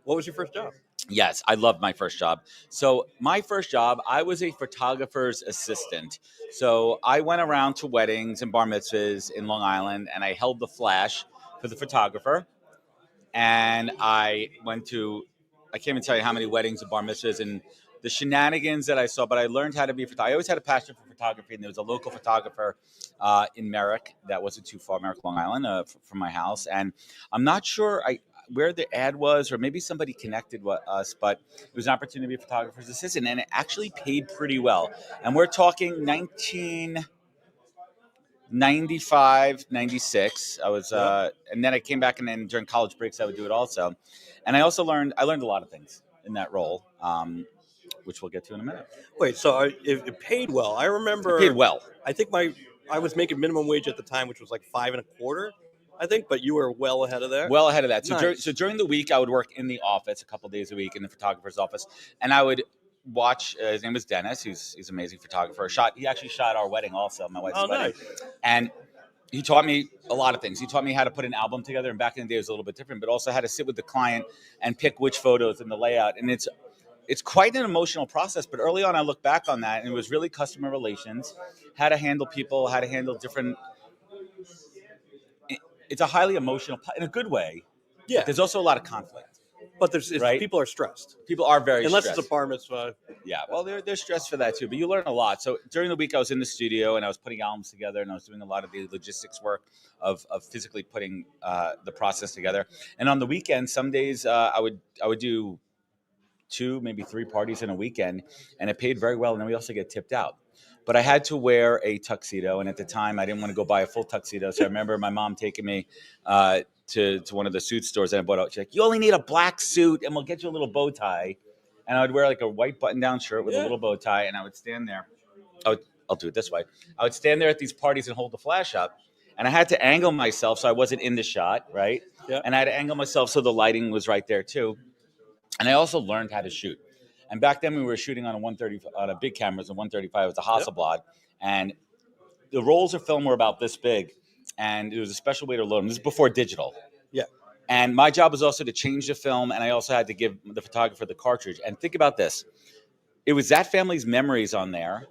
What was your first job? Yes, I loved my first job. So my first job, I was a photographer's assistant. So I went around to weddings and bar mitzvahs in Long Island, and I held the flash for the photographer. And I can't even tell you how many weddings and bar mitzvahs and the shenanigans that I saw. But I learned how to be a photographer. I always had a passion for photography, and there was a local photographer in Merrick that wasn't too far, Merrick, Long Island, from my house. And I'm not sure where the ad was, or maybe somebody connected with us, but it was an opportunity to be a photographer's assistant, and it actually paid pretty well. And we're talking 1995, 96. I was Yep. and then I came back, and then during college breaks I would do it also. And I learned a lot of things in that role, which we'll get to in a minute. Wait, so it paid well. I It paid remember. well. I think I was making minimum wage at the time, which was like 5.25. I think, but you were well ahead of there. Well ahead of that. So, Nice. during the week, I would work in the office a couple days a week in the photographer's office, and I would watch. His name was Dennis. He's an amazing photographer. He actually shot our wedding, also my wife's Oh, wedding, nice. and he taught me a lot of things. He taught me how to put an album together, and back in the day it was a little bit different, but also how to sit with the client and pick which photos and the layout. And it's quite an emotional process. But early on, I look back on that, and it was really customer relations, how to handle people, how to handle different. It's a highly emotional, in a good way, Yeah, but there's also a lot of conflict. but Right? people are stressed People are very unless stressed. it's a bar mitzvah. Yeah, well, they're stressed for that too, but you learn a lot. So during the week, I was in the studio and I was putting albums together, and I was doing a lot of the logistics work of physically putting the process together. And on the weekend, some days I would do two, maybe three parties in a weekend, and it paid very well. And then we also get tipped out. But I had to wear a tuxedo, and at the time, I didn't want to go buy a full tuxedo. So I remember my mom taking me to one of the suit stores, and I bought out. She's like, "You only need a black suit, and we'll get you a little bow tie." And I would wear like a white button-down shirt with a Yeah. little bow tie, and I would stand there. I'll do it this way. I would stand there at these parties and hold the flash up, and I had to angle myself so I wasn't in the shot, right? Yeah. And I had to angle myself so the lighting was right there too. And I also learned how to shoot. And back then we were shooting on a big cameras, a 135. It was a Hasselblad, and the rolls of film were about this big, and it was a special way to load them. This is before digital. Yeah. And my job was also to change the film, and I also had to give the photographer the cartridge. And think about this. It was that family's memories on there,